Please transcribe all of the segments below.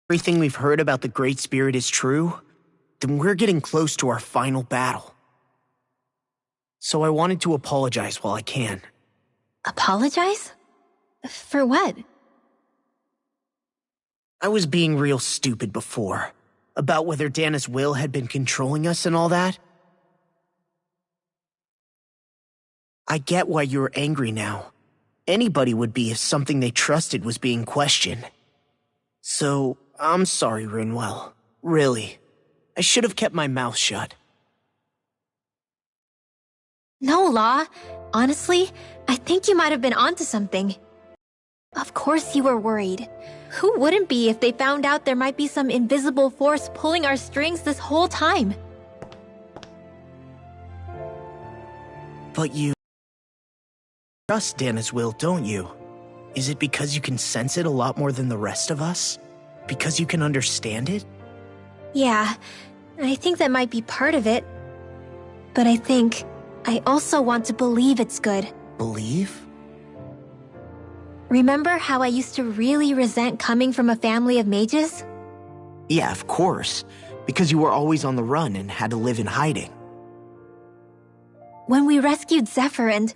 everything we've heard about the Great Spirit is true, then we're getting close to our final battle. So I wanted to apologize while I can. Apologize? For what? I was being real stupid before, about whether Dana's will had been controlling us and all that. I get why you're angry now. Anybody would be if something they trusted was being questioned. So, I'm sorry, Rinwell. Really. I should have kept my mouth shut. No, Law. Honestly, I think you might have been onto something. Of course you were worried. Who wouldn't be if they found out there might be some invisible force pulling our strings this whole time? But you trust Dana's will, don't you? Is it because you can sense it a lot more than the rest of us? Because you can understand it? Yeah, I think that might be part of it. But I also want to believe it's good. Believe? Remember how I used to really resent coming from a family of mages? Yeah, of course. Because you were always on the run and had to live in hiding. When we rescued Zephyr and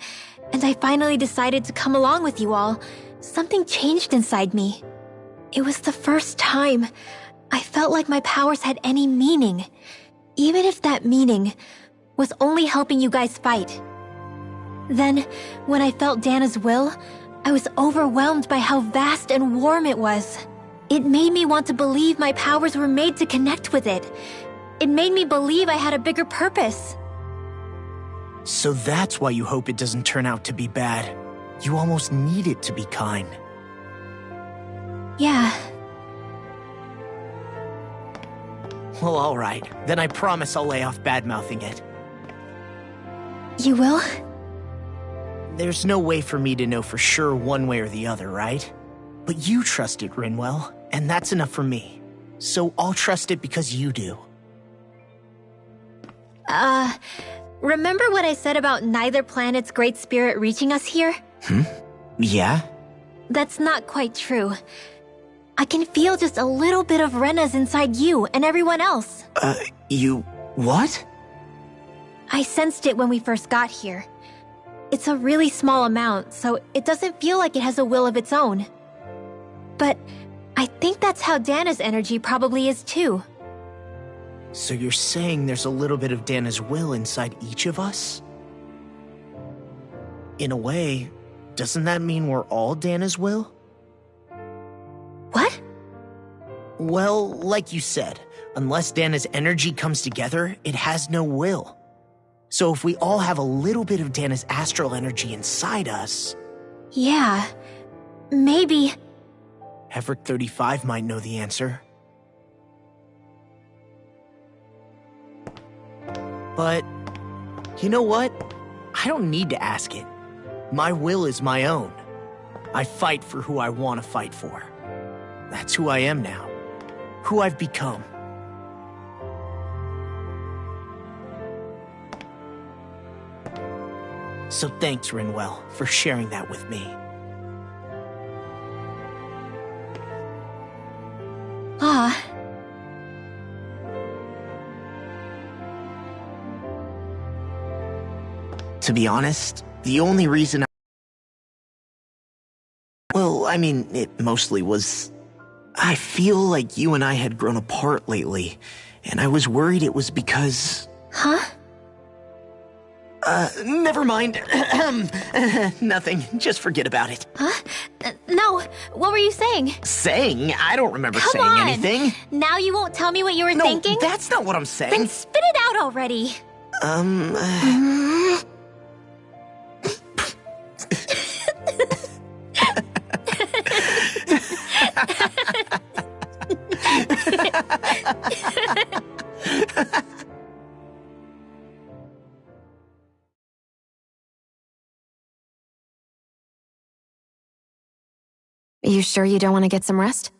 I finally decided to come along with you all, something changed inside me. It was the first time I felt like my powers had any meaning, even if that meaning was only helping you guys fight. Then, when I felt Dana's will, I was overwhelmed by how vast and warm it was. It made me want to believe my powers were made to connect with it. It made me believe I had a bigger purpose. So that's why you hope it doesn't turn out to be bad. You almost need it to be kind. Yeah. Well, alright. Then I promise I'll lay off bad-mouthing it. You will? There's no way for me to know for sure one way or the other, right? But you trust it, Rinwell, and that's enough for me. So I'll trust it because you do. Remember what I said about neither planet's great spirit reaching us here? Yeah? That's not quite true. I can feel just a little bit of Rena's inside you and everyone else. You... what? I sensed it when we first got here. It's a really small amount, so it doesn't feel like it has a will of its own. But I think that's how Dana's energy probably is too. So you're saying there's a little bit of Dana's will inside each of us? In a way, doesn't that mean we're all Dana's will? What? Well, like you said, unless Dana's energy comes together, it has no will. So if we all have a little bit of Dana's astral energy inside us... Yeah, maybe... Everett 35 might know the answer. But, you know what? I don't need to ask it. My will is my own. I fight for who I want to fight for. That's who I am now. Who I've become. So thanks, Rinwell, for sharing that with me. To be honest, the only reason well, I mean, it mostly was... I feel like you and I had grown apart lately, and I was worried it was because... Huh? Never mind. Nothing. Just forget about it. Huh? No, what were you saying? Saying? I don't remember Come saying on. anything. Now you won't tell me what you were thinking? No, that's not what I'm saying. Then spit it out already. You sure you don't want to get some rest?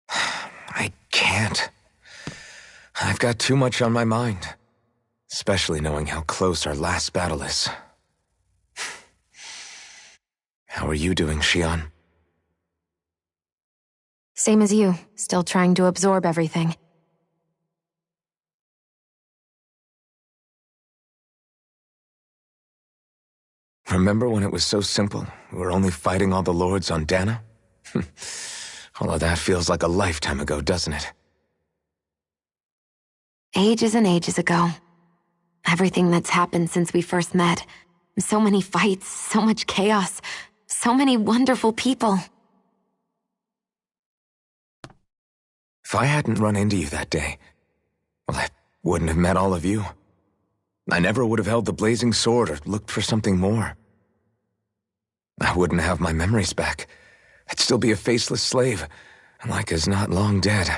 I can't. I've got too much on my mind. Especially knowing how close our last battle is. How are you doing, Xion? Same as you, still trying to absorb everything. Remember when it was so simple? We were only fighting all the lords on Dana? All of that feels like a lifetime ago, doesn't it? Ages and ages ago. Everything that's happened since we first met. So many fights, so much chaos, so many wonderful people. If I hadn't run into you that day, well, I wouldn't have met all of you. I never would have held the blazing sword or looked for something more. I wouldn't have my memories back. I'd still be a faceless slave, like as not long dead.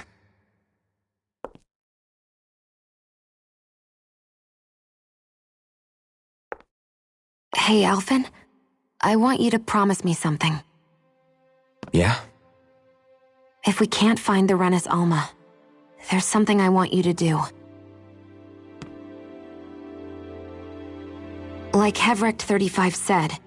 Hey, Alphen. I want you to promise me something. Yeah? If we can't find the Renis Alma, there's something I want you to do. Like Hevrecht 35 said,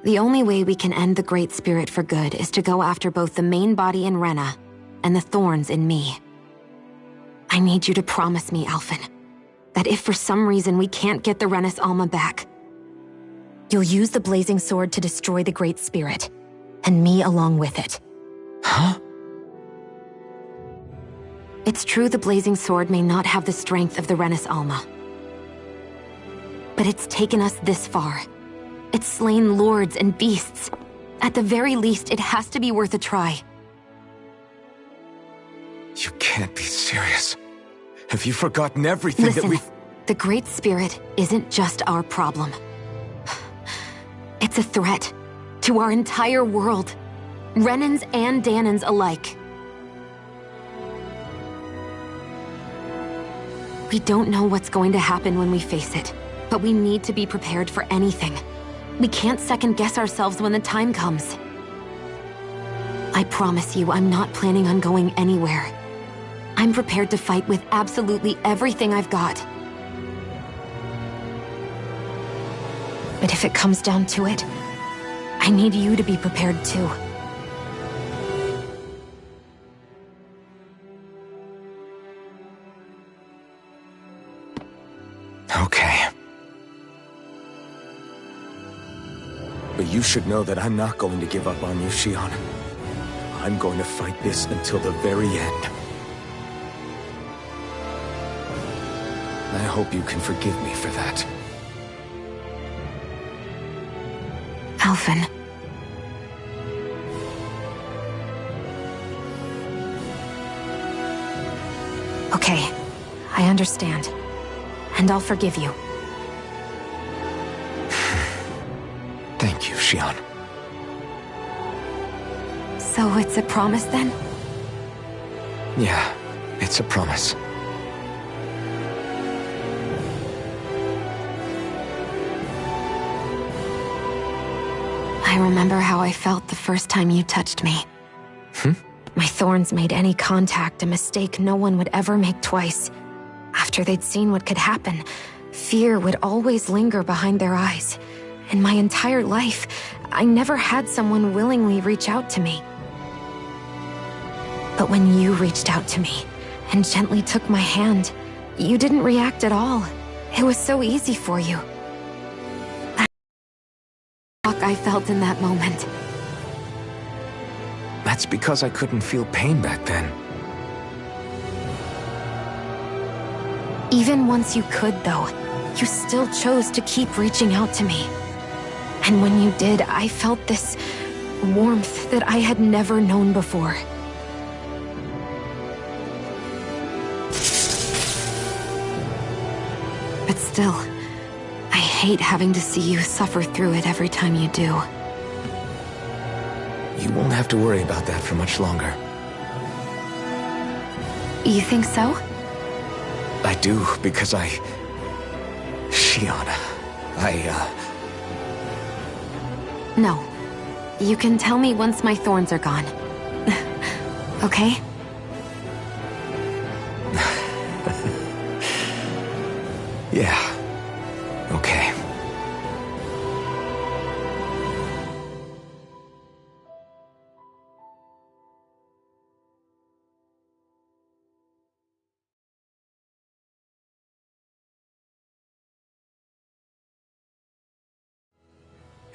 the only way we can end the Great Spirit for good is to go after both the main body in Rena and the thorns in me. I need you to promise me, Alphen, that if for some reason we can't get the Renis Alma back, you'll use the blazing sword to destroy the Great Spirit, and me along with it. Huh? It's true the blazing sword may not have the strength of the Renis Alma. But it's taken us this far. It's slain lords and beasts. At the very least, it has to be worth a try. You can't be serious. Have you forgotten everything Listen, that we've... the Great Spirit isn't just our problem. It's a threat to our entire world. Renans and Danans alike. We don't know what's going to happen when we face it, but we need to be prepared for anything. We can't second-guess ourselves when the time comes. I promise you, I'm not planning on going anywhere. I'm prepared to fight with absolutely everything I've got. But if it comes down to it, I need you to be prepared too. Okay. But you should know that I'm not going to give up on you, Shionne. I'm going to fight this until the very end. I hope you can forgive me for that. Alphen. Okay, I understand. And I'll forgive you. Thank you, Shionne. So it's a promise then? Yeah, it's a promise. I remember how I felt the first time you touched me. My thorns made any contact a mistake no one would ever make twice. After they'd seen what could happen, fear would always linger behind their eyes. In my entire life, I never had someone willingly reach out to me. But when you reached out to me and gently took my hand, you didn't react at all. It was so easy for you. That shock I felt in that moment. That's because I couldn't feel pain back then. Even once you could, though, you still chose to keep reaching out to me. And when you did, I felt this warmth that I had never known before. But still, I hate having to see you suffer through it every time you do. You won't have to worry about that for much longer. You think so? I do, because Shionne, No. You can tell me once my thorns are gone. Okay? Yeah. Okay.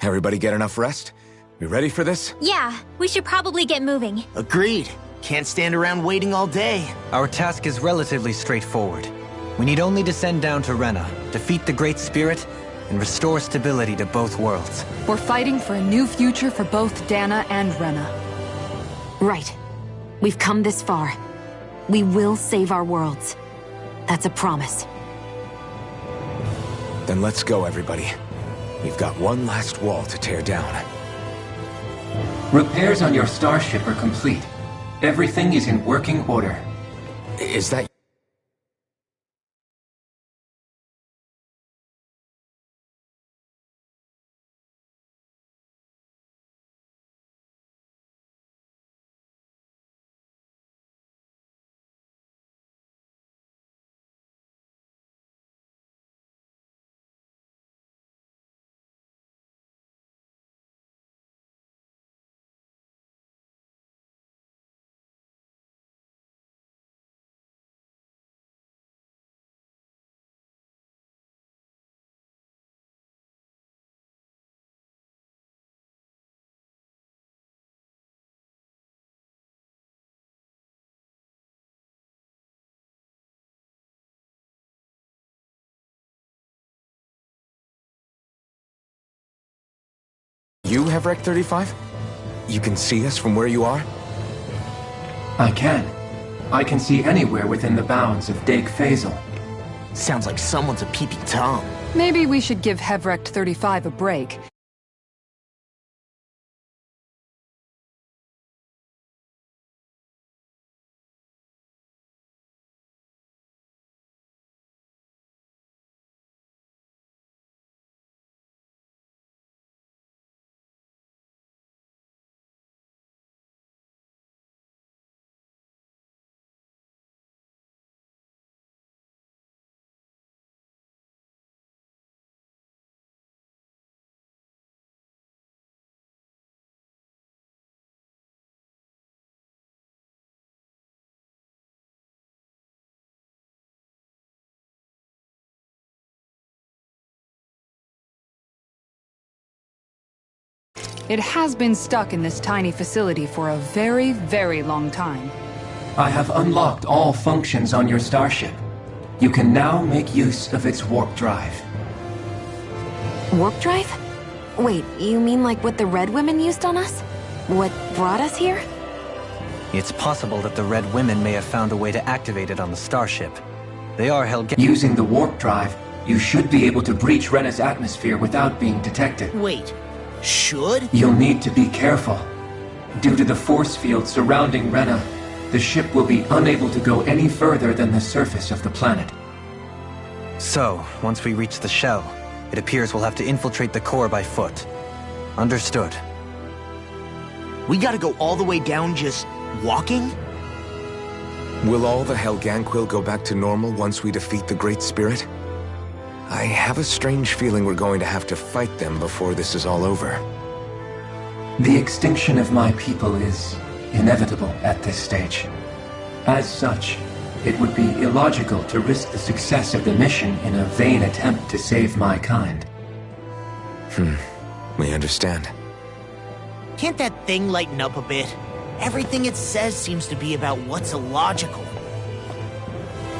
Everybody get enough rest? We ready for this? Yeah, we should probably get moving. Agreed. Can't stand around waiting all day. Our task is relatively straightforward. We need only descend down to Rena, defeat the Great Spirit, and restore stability to both worlds. We're fighting for a new future for both Dana and Rena. Right. We've come this far. We will save our worlds. That's a promise. Then let's go, everybody. We've got one last wall to tear down. Repairs on your starship are complete. Everything is in working order. Is that... You have Rec 35? You can see us from where you are? I can. I can see anywhere within the bounds of Dake Faisal. Sounds like someone's a peeping Tom. Maybe we should give Hevrect 35 a break. It has been stuck in this tiny facility for a very, very long time. I have unlocked all functions on your starship. You can now make use of its warp drive. Warp drive? Wait, you mean like what the Red Women used on us? What brought us here? It's possible that the Red Women may have found a way to activate it on the starship. They are held... Using the warp drive, you should be able to breach Rena's atmosphere without being detected. Wait, should? You'll need to be careful. Due to the force field surrounding Rena, the ship will be unable to go any further than the surface of the planet. So, once we reach the shell, it appears we'll have to infiltrate the core by foot. Understood. We gotta go all the way down just walking? Will all the Helganquil go back to normal once we defeat the Great Spirit? I have a strange feeling we're going to have to fight them before this is all over. The extinction of my people is inevitable at this stage. As such, it would be illogical to risk the success of the mission in a vain attempt to save my kind. We understand. Can't that thing lighten up a bit? Everything it says seems to be about what's illogical.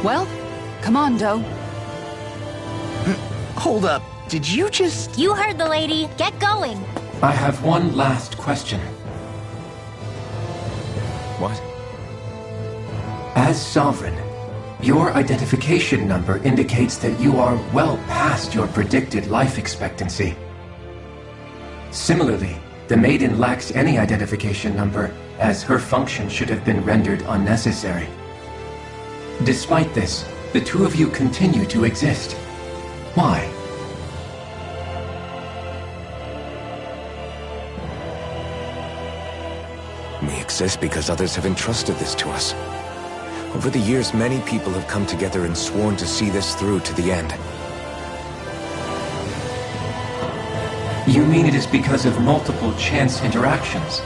Well, come on, Doe. Hold up, did you just... You heard the lady. Get going. I have one last question. What? As Sovereign, your identification number indicates that you are well past your predicted life expectancy. Similarly, the Maiden lacks any identification number, as her function should have been rendered unnecessary. Despite this, the two of you continue to exist. Why? We exist because others have entrusted this to us. Over the years, many people have come together and sworn to see this through to the end. You mean it is because of multiple chance interactions?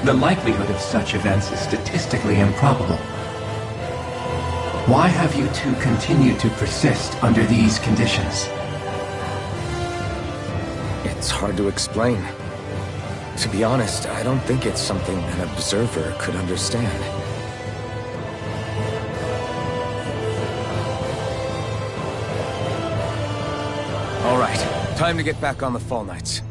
The likelihood of such events is statistically improbable. Why have you two continued to persist under these conditions? It's hard to explain. To be honest, I don't think it's something an observer could understand. All right, time to get back on the Fall Knights.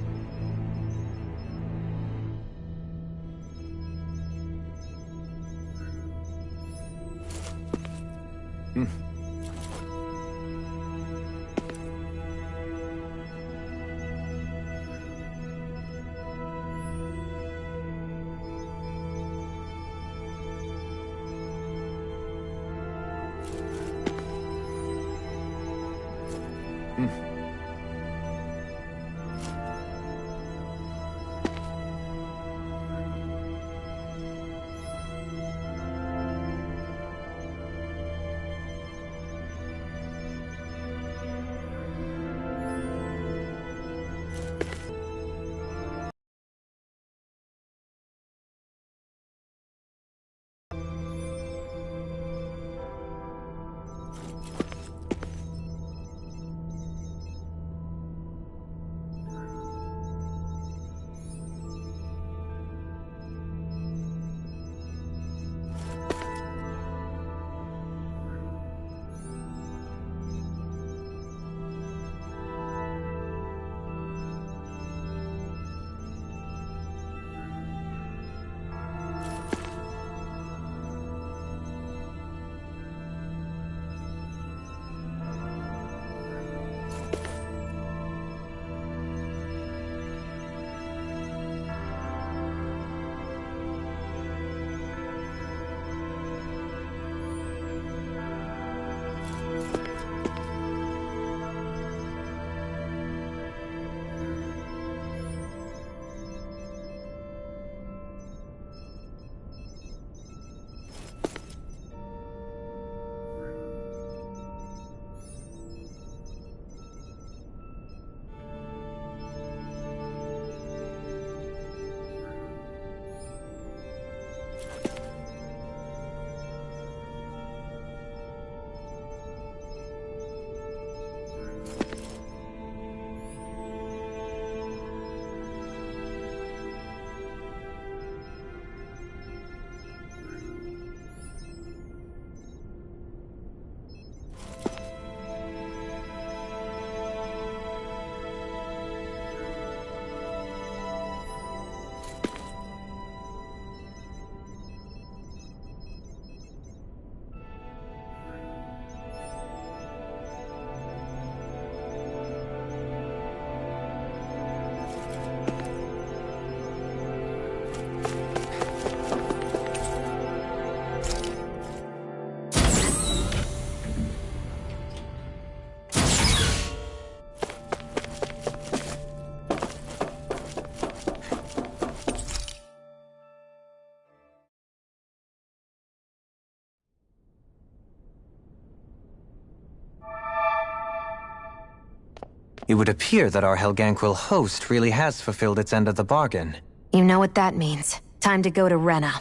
It would appear that our Helganquil host really has fulfilled its end of the bargain. You know what that means. Time to go to Rena.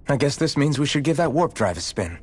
I guess this means we should give that warp drive a spin.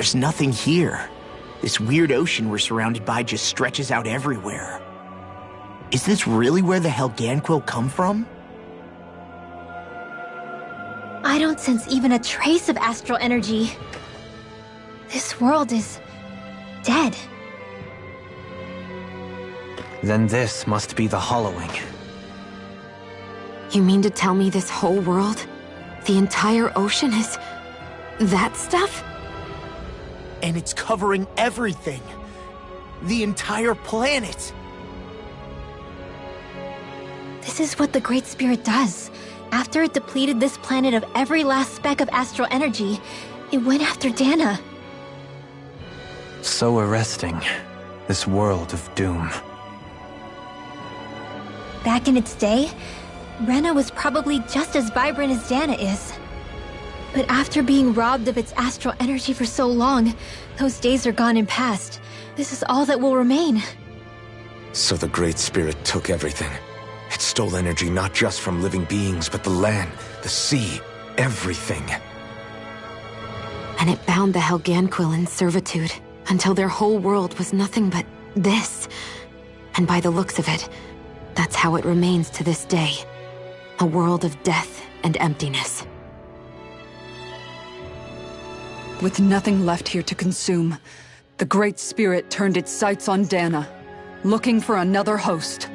There's nothing here. This weird ocean we're surrounded by just stretches out everywhere. Is this really where the Helganquil come from? I don't sense even a trace of astral energy. This world is dead. Then this must be the Hollowing. You mean to tell me this whole world, The entire ocean is... that stuff? And it's covering everything. The entire planet. This is what the Great Spirit does. After it depleted this planet of every last speck of astral energy, it went after Dana. So arresting. This world of doom. Back in its day, Rena was probably just as vibrant as Dana is. But after being robbed of its astral energy for so long, those days are gone and past. This is all that will remain. So the Great Spirit took everything. It stole energy not just from living beings, but the land, the sea, everything. And it bound the Helganquil in servitude, until their whole world was nothing but this. And by the looks of it, that's how it remains to this day. A world of death and emptiness. With nothing left here to consume, the Great Spirit turned its sights on Dana, looking for another host.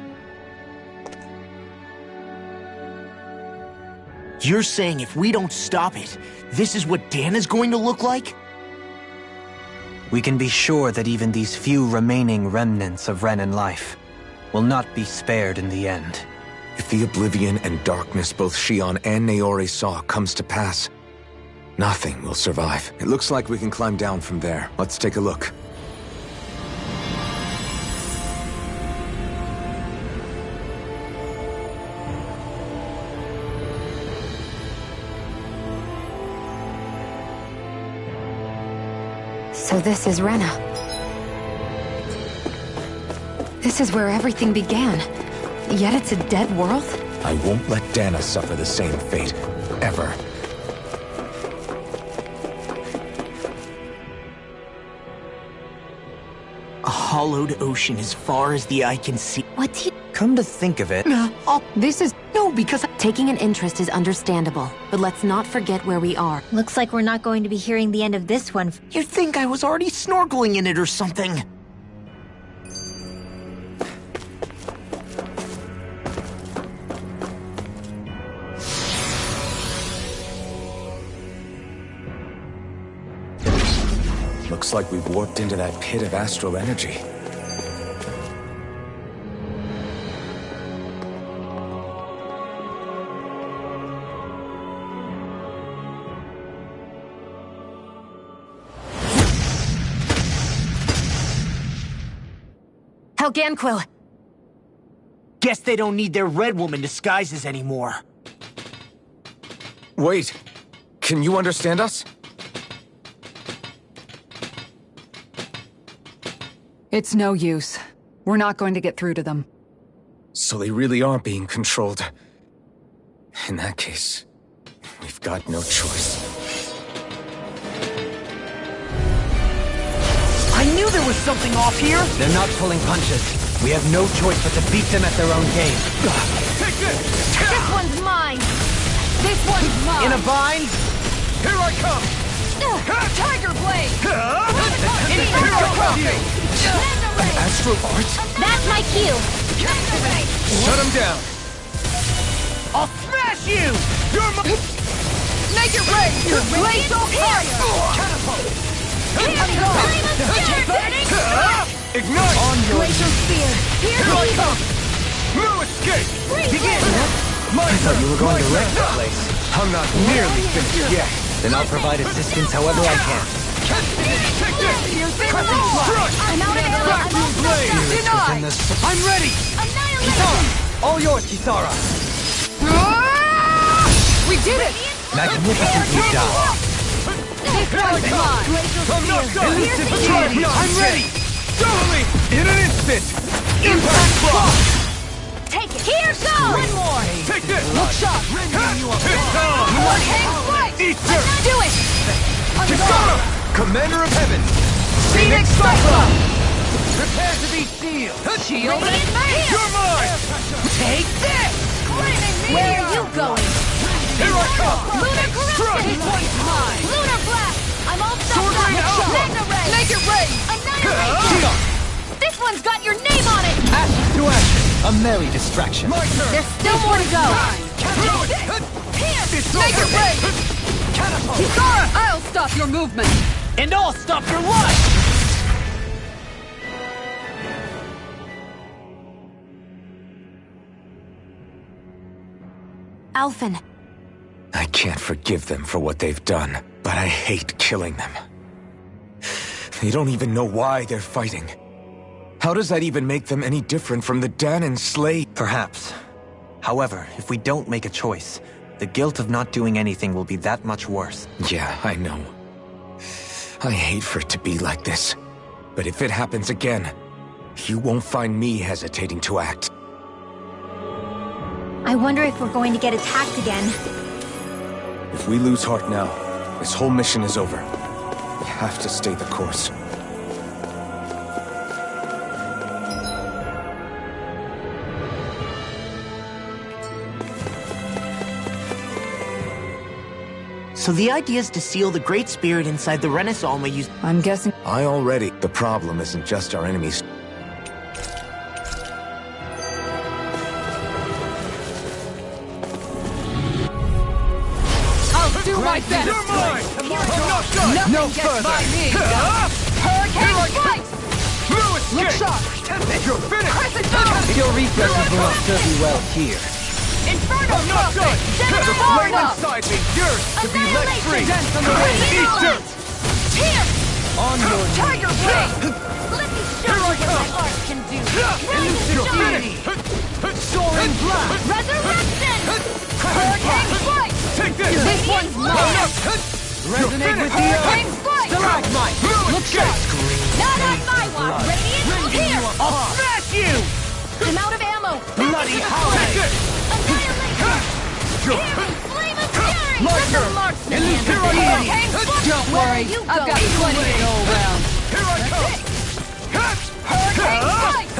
You're saying if we don't stop it, this is what Dana's going to look like? We can be sure that even these few remaining remnants of Renan life will not be spared in the end. If the oblivion and darkness both Shion and Naori saw comes to pass, nothing will survive. It looks like we can climb down from there. Let's take a look. So this is Rena. This is where everything began. Yet it's a dead world? I won't let Dana suffer the same fate. Ever. A hollowed ocean as far as the eye can see. What do you... Come to think of it, This is... No, because Taking an interest is understandable, but let's not forget where we are. Looks like we're not going to be hearing the end of this one. you'd think I was already snorkeling in it or something. Looks like we've warped into that pit of astral energy. Helganquil! Guess they don't need their Red Woman disguises anymore. Wait, can you understand us? It's no use. We're not going to get through to them. So they really are being controlled. In that case, we've got no choice. I knew there was something off here! they're not pulling punches. We have no choice but to beat them at their own game. Take this! This one's mine! This one's mine! In a bind? Here I come! Tiger Blade! Here I come! Astral Art? That's my cue! Shut him down! I'll smash you! You're my... Make it rain! Blaze on fire! Catapult! Ignite! On your... Glacial Spear! Here I we come! No escape! Begin! I thought you were going to wreck the place. I'm not nearly finished yet. Then I'll provide assistance however I can. Take this! Crescent strike! I'm out of arrows! Within the... I'm ready! Kisara! All yours, Kisara! We did it! Magnificently done. This one's mine! I'm knocked up! I'm ready! Totally! In an instant! Impact block! Take it! Here goes! One more! Take this! Look shot! It's on! One hand strike! Easter! Do it! Kisara! Commander of Heaven! Phoenix Cyclone! Prepare to be sealed! Shield and Advance! You're mine! Take this! Where are you going? Here I come! Lunar Corruption! Strike! This one's mine! Lunar Blast! I'm all Sword stuck Rain up! Alpha! Magna Ray! Make it rain! Annihilation! This one's got your name on it! Ashes to ashes. A merry distraction. My turn! There's still more to go! This Make it rain! Kisara! I'll stop your movement! And I'll stop your lust! Alphen. I can't forgive them for what they've done, but I hate killing them. They don't even know why they're fighting. How does that even make them any different from the Dahnan slave? Perhaps. However, if we don't make a choice, the guilt of not doing anything will be that much worse. Yeah, I know. I hate for it to be like this. But if it happens again, you won't find me hesitating to act. I wonder if we're going to get attacked again. If we lose heart now, this whole mission is over. We have to stay the course. So the idea is to seal the Great Spirit inside the Renaissance used... I'm guessing... The problem isn't just our enemies. I'll do my best! You're mine! Nothing No gets further! by me! Hurricane Slice! Lewis, Look escape! sharp! You're finished! Crescent Moon! Your reflexes will not serve you well here. Inferno I'm not done! Gemini The flame Aura! inside me yearns to be let free! Dance on the wind! Eat dirt! Here! On your Tiger Blade! Let me show you what my art can do. You're finished! soaring blast! Resurrection! Hurricane Slice! Take this! This one's mine! Resonate with the Hurricane earth! Slice! Stalagmite! Look sharp! Not on my watch! Radiant here! I'll smash you! I'm out of ammo! Bloody Take howling! this! Flame of fury! Let the marksman handle it! Hurricane Slice! Don't worry, you I've got go. plenty to go around. Here I come! Hurricane Slice!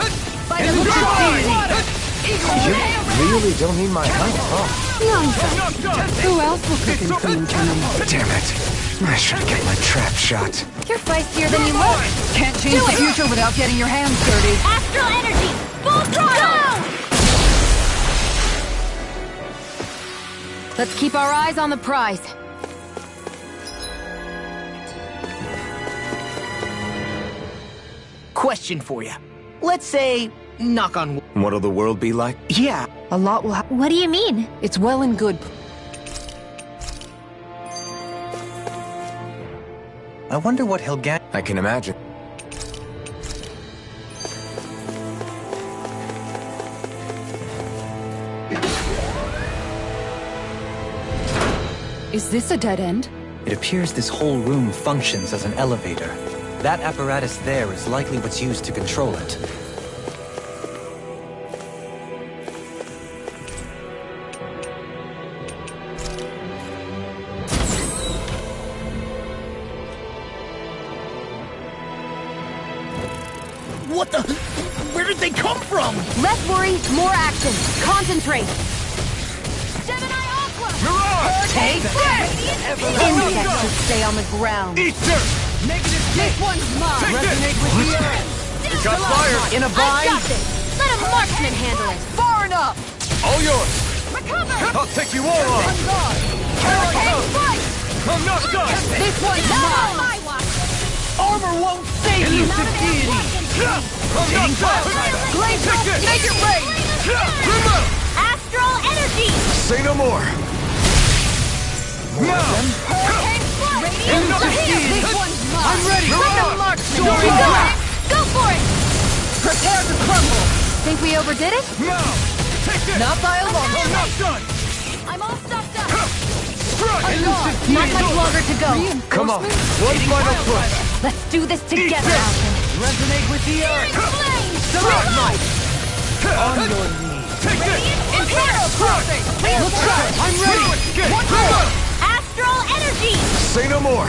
By the water! Eagle You Hail! really don't need my help, huh? I'm not done! Who else will cook and clean tonight? Damn it. I should get my trap shot. You're feistier than you look! Can't change the future without getting your hands dirty. Astral energy! Full throttle! Let's keep our eyes on the prize. Question for you. Let's say, knock on wood. What'll the world be like? Yeah, A lot will happen. What do you mean? It's well and good. I wonder what Helgan... I can imagine. Is this a dead end? It appears this whole room functions as an elevator. That apparatus there is likely what's used to control it. what the... Where did they come from? Less worry, more action. Concentrate. Gemini Aqua! Mirage! Take this! Insects should stay on the ground. Eat dirt! This one's mine. Take this! You got fire! In a I've bind? got this! Let a marksman handle it! Far enough. All yours! Recover! I'll take you all on! On guard. Hurricane Slice! I'm not done! This one's Not on mine. my watch! Armor won't save you! Not an deity! I'm not done! Blaze Take up, this! make it rain. Remote! Astral energy! Say no more. Now! Hurricane Slice! Enough is Here, easy. this one's mine. I'm ready! Let the Mirage! marksman Soaring go. blast! Go for it! Prepare to crumble. Think we overdid it? Now! Take this! Not by a long I'm not done! I'm all stopped up! Strike! Not much longer to go. Come on. One final push. Let's do this together, Alphen. Resonate with the Searing earth! flames! Stalagmite! On your knees! Take this! Inferno crossing. Look sharp. I'm ready! One more. Astral energy! Say no more.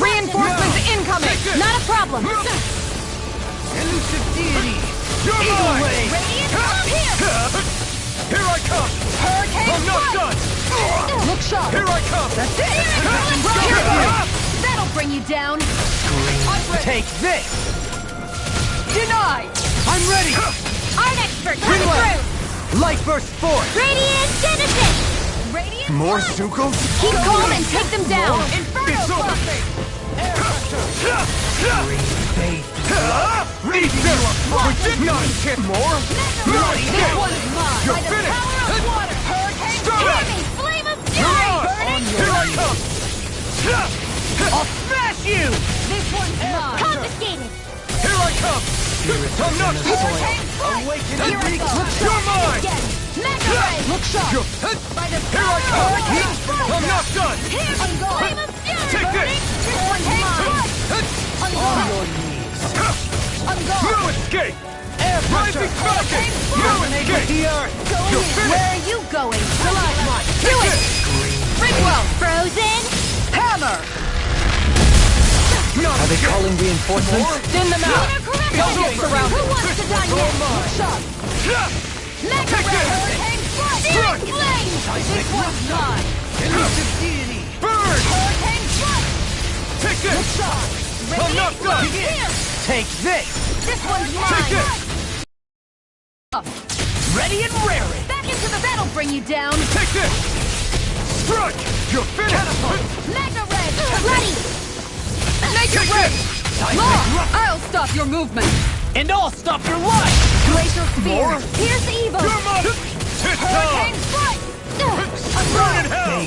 Reinforcements incoming. Not a problem! Elusive deity! You're Eagle mine! Ray! Radiant, come here! Here I come! Hurricane I'm not Slice. done! Look sharp. Here I come! That's it. Here I come! That'll bring you down! Take this! Denied. I'm ready! Art expert coming Ringwell. through! Light burst forth! Radiant Genesis! Radiant More Zuko? Keep calm and take them down! It's over! Read them! Not get more! Not This get! one's mine! You're By the finished! power of water! Hurricane Stop it! Jamie! Flame of You're Fury! on! Burning Here I Flame! come! I'll smash you! This one's mine! Confiscated! Here I come! I'm not Hurricane Strike! Awaken Here I go! You're mine! Again! Mega Ray! Look sharp! By the Here I power come! of Hurricane Strike! I'm not done! I'm going! Flame of Fury! Take this! Hurricane Strike! I'm going! I'm going! No escape! Rising Falcon! No escape! Go You're in! finished! Where are you going? Stalagmite! Do it! Ringwell! Frozen! Hammer! Are they calling reinforcements? Thin them out! It's over! Surrounded! Who wants to die next? Look sharp! Mega Take Ray! this! Hurricane Strike! Strike! Searing Flame! This one's mine! Elusive deity! Burn! Hurricane Strike! Take Look this! sharp! I'm not done! Here! Take this! This one's Take mine! this! Ready and raring! Back into the battle, bring you down! Take this! Strike! You're finished! Mega Ray! Ready! Make it Take red! this! Law! I'll stop your movement! And I'll stop your life! Glacial Spear! More? Here's evil! You're mine! It's Hurricane time! Strike! Burn in hell!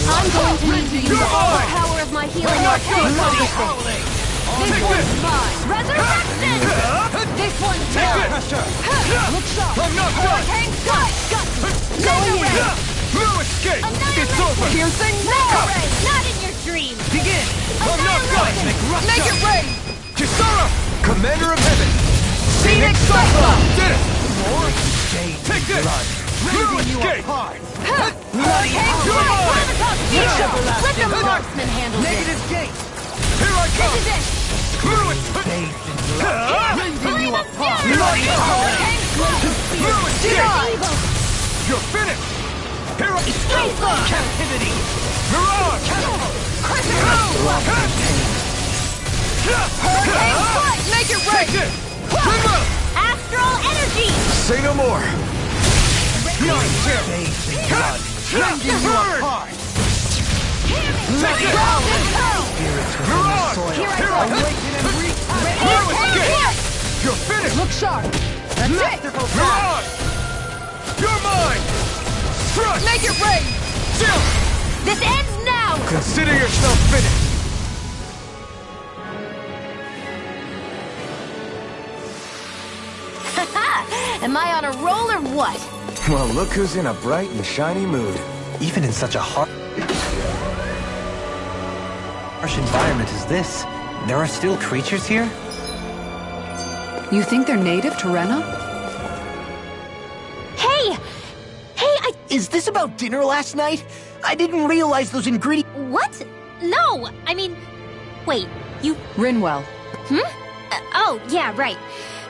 I'm going to need to use You're all the mine! power of my healing I'm not arcane done, buddy! focus. This Take one's this! mine! Resurrection! This one's Take mine! this! Look sharp! I'm not done! Hurricane Strike! Got you! Mega Ray! No escape! It's Annihilation! over! Piercing Mega Roar! Ray! Not in your dreams! Begin! I'm not done! Make it rain! Kisara! Commander of Heaven! Phoenix Cyclone! Did it! Take this! No escape! Hurricane You're Strike! mine! Gravitas Fusion! Let the marksman handle this! gate! Here I This come! is it! No escape! Rending you apart! Hurricane Strike! No escape! Evil! You're finished! Here I Strike! Captivity! Mirage! Hurricane Strike! Make it rain! Take it! Bring up! Astral energy! Say no more! Rending you apart! Take it! Mirage! Here I come! No escape! You're finished! Look sharp! That's it! Mirage! You're mine! Strike! Make it rain! Chill! This ends now! Consider yourself finished! Am I on a roll or what? Well, look who's in a bright and shiny mood. Even in such a harsh environment as this, there are still creatures here? You think they're native to Rena? Hey! Is this about dinner last night? I didn't realize those ingredients. What? No! I mean... Wait, you... Rinwell. Oh, yeah, right.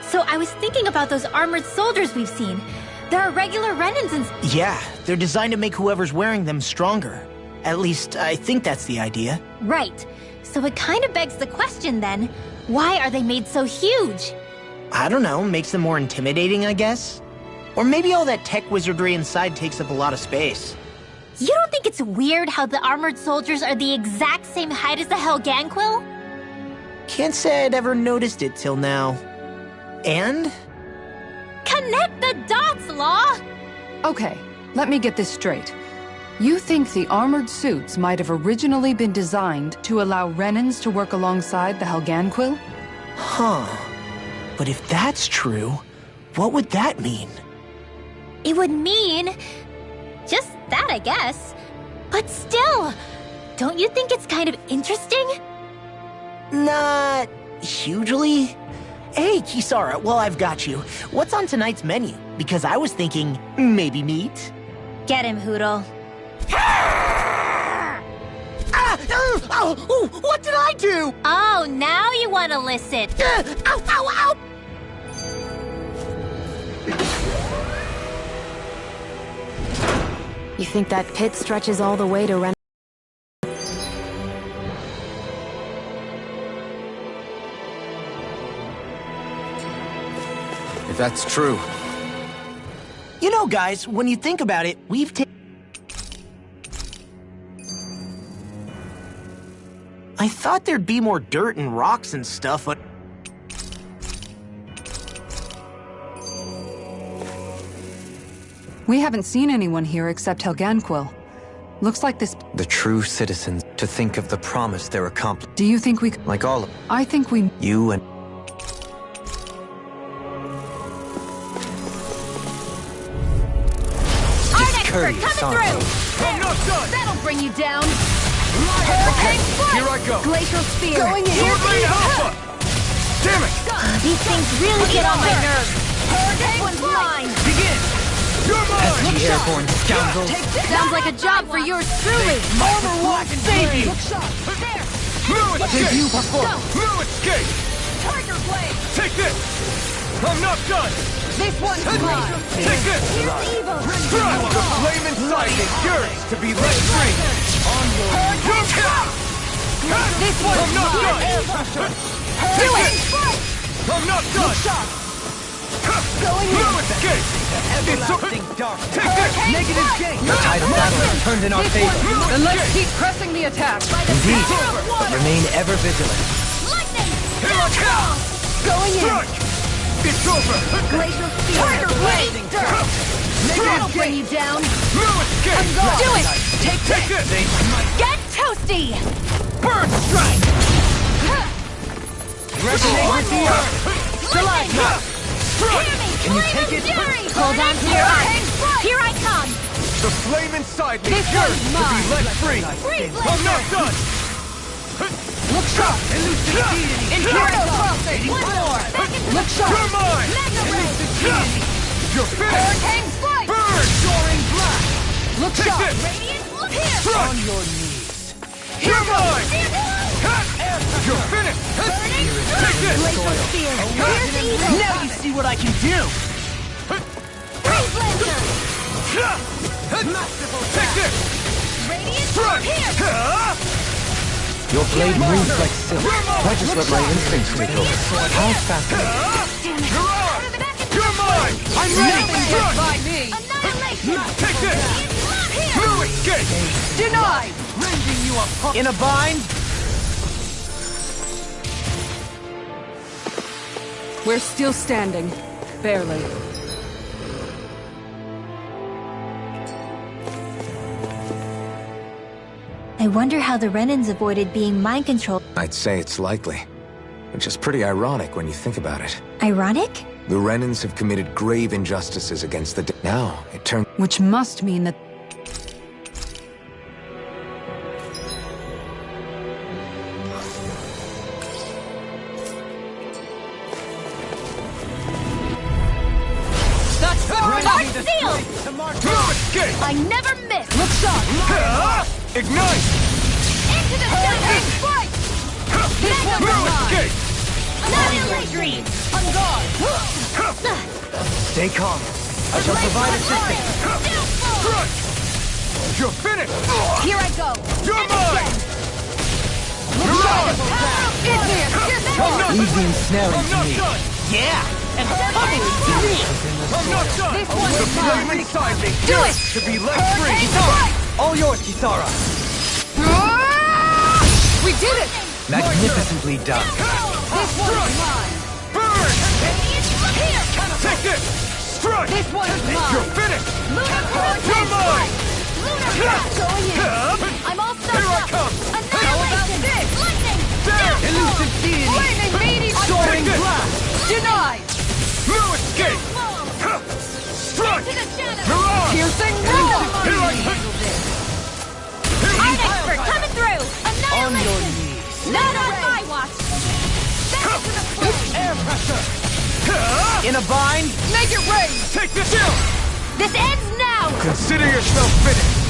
So I was thinking about those armored soldiers we've seen. There are regular Renans and... Yeah, they're designed to make whoever's wearing them stronger. At least, I think that's the idea. Right. So it kind of begs the question then, why are they made so huge? I don't know, makes them more intimidating, I guess? Or maybe all that tech wizardry inside takes up a lot of space. You don't think it's weird how the armored soldiers are the exact same height as the Helganquil? Can't say I'd ever noticed it till now. And? Connect the dots, Law! Okay, let me get this straight. You think the armored suits might have originally been designed to allow Renans to work alongside the Helganquil? Huh. But if that's true, what would that mean? It would mean... just that, I guess. But still, don't you think it's kind of interesting? Not hugely. Hey, Kisara, well, I've got you. What's on tonight's menu? Because I was thinking, maybe meat? Get him, Hootle. What did I do? Oh, now you want to listen. Ow, ow, ow! You think that pit stretches all the way to Rena? If that's true, You know, guys, when you think about it, we've taken... I thought there'd be more dirt and rocks and stuff, but... We haven't seen anyone here except Helganquil. Looks like this... The true citizens, to think of the promise they're accomplishing. Do you think we... Like all of I think we... you and... Expert coming through! I'm not done! That'll bring you down! Okay, here I go! Glacial Spear! Going in! Sword Rain Alpha! Damn it! These things really get on my nerves! This one's mine! Begin! You're mine! The airborne scoundrels! Sounds like a job for yours truly! Armor Walk and save you! No escape! you perform! No escape! Tiger Blade! Take this! I'm not done! This one's mine! Take this! Here's evil! Strike! The flame inside me yearns to be let free! This one's I'm not done! Do it! I'm not done! Going No in! escape! Everlasting dark! Take this! Negative gain! The tide of battle has turned in our favor. Then let's keep pressing the attack! Indeed, but remain ever vigilant. Lightning! Here I come! Going in! Strike! It's over! Glacial Spear! Tiger Blade! That'll bring you down! No escape! Do it! Take this! Get toasty! Burn strike! Resonate with the earth! Stalagmite! Strike! Can you take it? Hold on to your ice! Here I come! The flame inside me This yearns one's to be mine. let free! Free I'm not done! Look sharp! Inferno Crossing! One more! Look sharp! You're mine! Mega Ray! You're finished! Hurricane Strike! Burn! Soaring blast! Look Take sharp! this! Radiant, look here! Strike! On your knees! You're mine! You're finished! Take this! Glacial Spear! Here's evil! Now you see what I can do! Freeze Lancer! Take this! Radiant, Strike! here! Your blade moves like silk. I just let my instincts take over. How fascinating. You're on! You're mine! I'm ready! Strike! By me! Annihilation! Take this! Here! No escape! Denied! Rending you apart! In a bind? We're still standing. Barely. I wonder how the Renans avoided being mind-controlled. I'd say it's likely. Which is pretty ironic when you think about it. Ironic? The Renans have committed grave injustices against the... Now, it turns... Which must mean that... Dark Seal! No escape! I never miss! Look sharp! Ignite! Into the Hurricane Strike! This No one's mine! escape! Annihilation! On guard! Stay calm. I shall provide assistance. Strike! You're finished! Here I go! You're mine! You're on! I'm not Leave the ensnaring I'm to not me. done! Yeah! And fucking I'm not done! This one The is flame mine. inside me Do yearns it! to be let free! Hurricane All yours, Kisara. We did it! Magnificently done. This one's mine! Burn! Here! Take this! Strike! This one's mine! You're finished! Lunar You're mine! Lunar Blast! Going in! I'm all stuck Here I up! come! Annihilation! Lightning! There! Elusive deity. Flaming meaty Soaring soaring blast! Denied! No escape! Strike! To the shadow! You're on! Piercing roar! Here I come! Art Expert coming through! On your Annihilation! knees. Not on my watch! Back to the flame! Air pressure! In a bind? Make it rain! Take this out! This ends now! Consider yourself finished!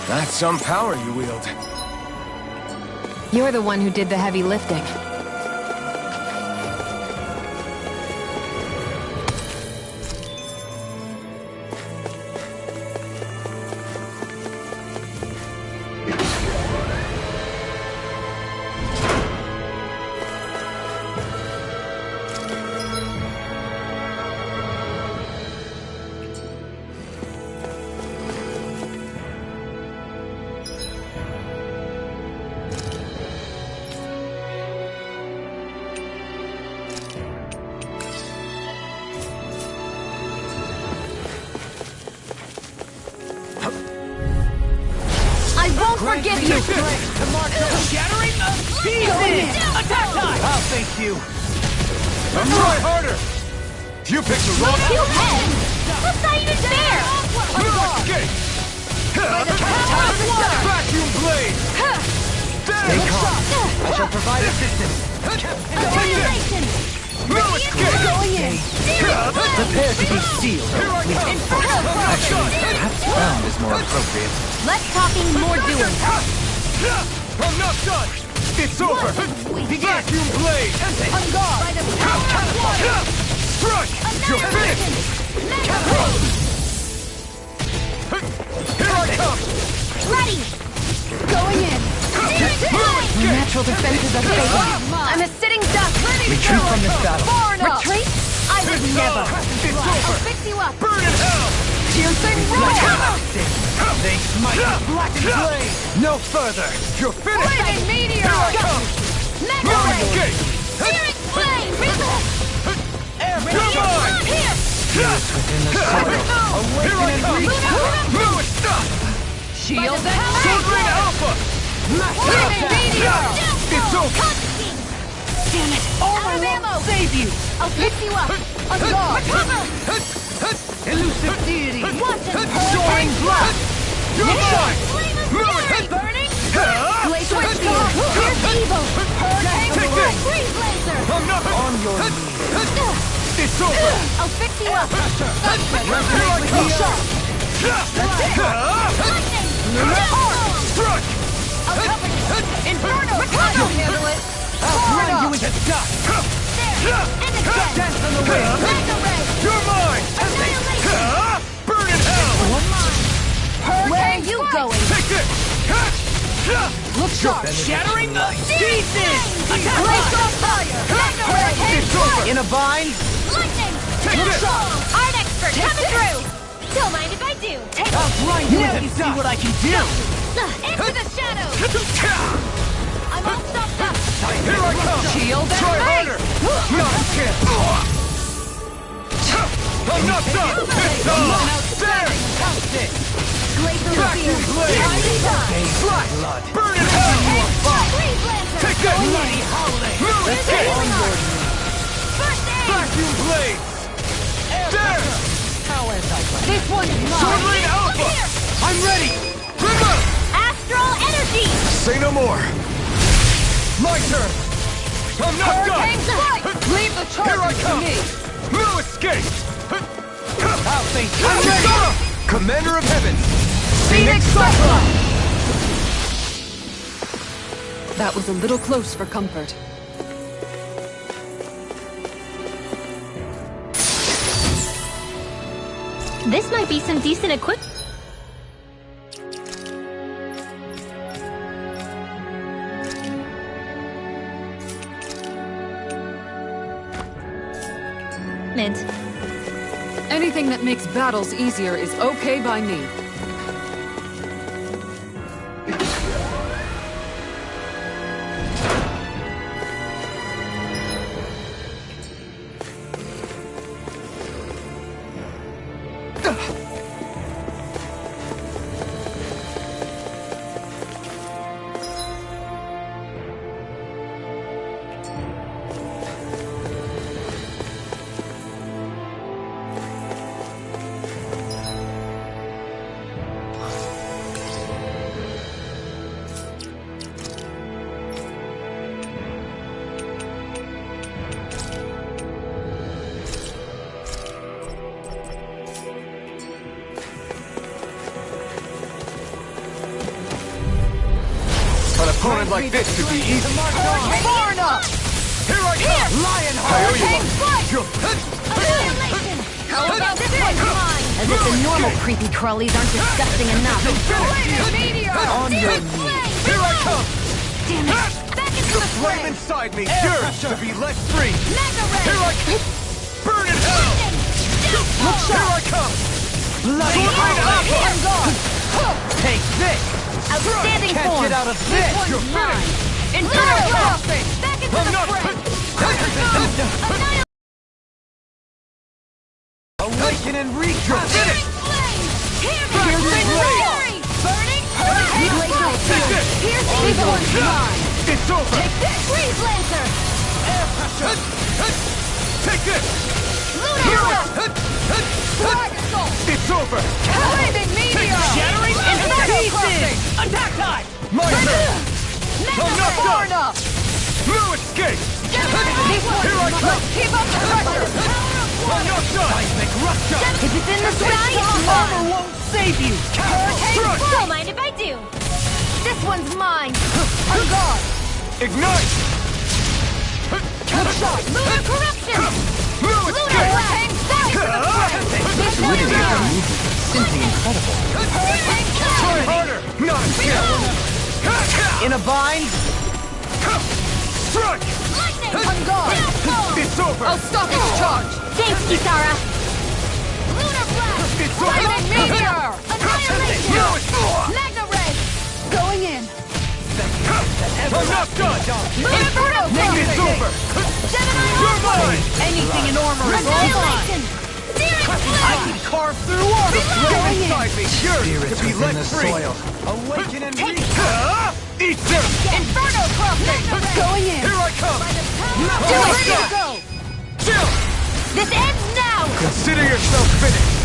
That's some power you wield. You're the one who did the heavy lifting. forgive you! Shattering of pieces! Attack time! I'll thank you! Try harder! You picked the wrong... Two heads? That's not even fair! Escape! Vacuum blade! Stay calm. I shall provide assistance. Annihilation! No escape! Going in! Prepare to be sealed. Here I come! Perhaps round is more appropriate. Less talking, more doing. I'm not done! It's over! Vacuum blade! On guard! By the power of water! Strike! You're finished! Here I come! Ready! Going in! Natural defenses are failing. I'm a sitting duck. Retreat from this battle. Retreat? I would never. It's I'll over! fix you up! Burn in hell! Piercing roar! Thanks, mighty black and blade! No further! You're finished! Lightning meteor! Here I come! Mega No ray! escape! Searing flame! You're mine! Here! Within the soil. Here I come! No, it's not! Shield and Sword Ring Alpha! Lightning meteor! It's over! Damn it! Out of ammo! Save you! I'll fix you up! On guard! Recover! Elusive deity. Watch it! Soaring blast! You're mine! Flame of fury! Burning! Glacier Shield! Here's evil! Hurricane! Take this! Freeze laser! I'm not on your knees! It's over! I'll fix you up! Here I come! Lightning! Struck! I'll cover you! Inferno! I'll handle it! Grind you into dust. There! And again! Dance on the wind. Mega ray! You're mine! Annihilation! Burn in hell! Where are you going? Take this! Look sharp! Shattering the pieces. Blaze on fire! Mega ray! It's over! In a bind. Lightning! Take this! Art expert coming through! Don't mind if I do! Take I'll grind you into dust. See what I can do. into the shadows! I'm all stuffed up! Here I come! Shield and Try mace! harder! Not a chance! I'm not done! It's on! There! Glacier Vacuum Reveal! blade! Mighty time! Slash! Burn in hell! Freeze Lancer! Take this! No escape! First aid! Vacuum blades! There! This one's Sword mine! Ring Alpha! Here! I'm ready! Bring up! Astral energy! Say no more! My turn! I'm not Hurricane done! strike! Leave the Here I charges to come! me! No escape! I'll think. I'm ready! Commander of Heavens! Phoenix Cyclone! That was a little close for comfort. This might be some decent equipment. Anything that makes battles easier is okay by me. An opponent like this should be easy. Far enough! Here I come! Lionheart! I owe you Hurricane strike! one. Annihilation! How about this one's mine? As if the normal creepy crawlies aren't disgusting enough. Meteor! On your Searing knees. flame! Here I come! Damn it! Back into the Flame fray! inside me, yours to be let free. Mega Here I ray! come! Burn in hell! Here I come! Bloody Sword Ring Alpha! I'm gone! Take this. Outstanding Can't form! get out of this. You're Mine! finished! Inferno crossing! Back into I'm the not... fray! Annihilation! Awaken and recapture. You're finished! Flame! Hear me! Piercing Fury! Burning! Take this! This one's mine! It's over! Take this! Freeze Lancer! Air pressure! Take this! Lunar! Dragon Soul! It's over! Flaming Meteor! Shattering into pieces! Attack time! My turn! I'm not done! Enough! No escape! This one! Here I come! Keep up the pressure! I'm not done! Seismic rupture! If it's in the sky, it's Armor mine. won't save you! Hurricane Thrust! Don't mind if I do. This one's mine. On guard! Ignite! Good shot! Lunar corruption. No escape! Hurricane Flash! This one's Fluidity of their yours! movement is simply incredible. Hurricane Try Calamity! harder! Not escape! In a bind? Strike! On guard! It's over! I'll stop its charge! Thanks, Kisara. Lunar Blast! It's over! Flaming Meteor! Annihilation. No, it's Magna Ray! Going in! I'm not done! Inferno It's over! You're mine! Anything in armor is Annihilation. I can carve through armor. Flame inside me! Yours Spirits to be within let the free! soil. Awaken and reach. Eat this! Inferno Crossing! Going in! Here I come! Do it! Ready to go! Chill! This ends now. Consider yourself finished!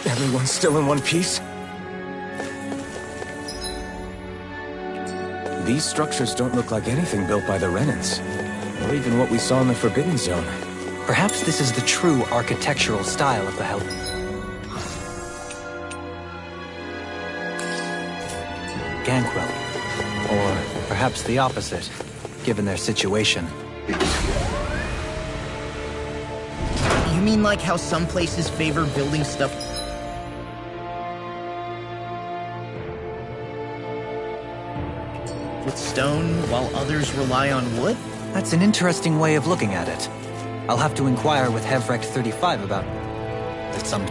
Everyone's still in one piece? These structures don't look like anything built by the Renans, or even what we saw in the Forbidden Zone. Perhaps this is the true architectural style of the Hell. Ganquel. Or perhaps the opposite, given their situation. You mean like how some places favor building stuff with stone while others rely on wood? That's an interesting way of looking at it. I'll have to inquire with Hevrecht 35 about it some...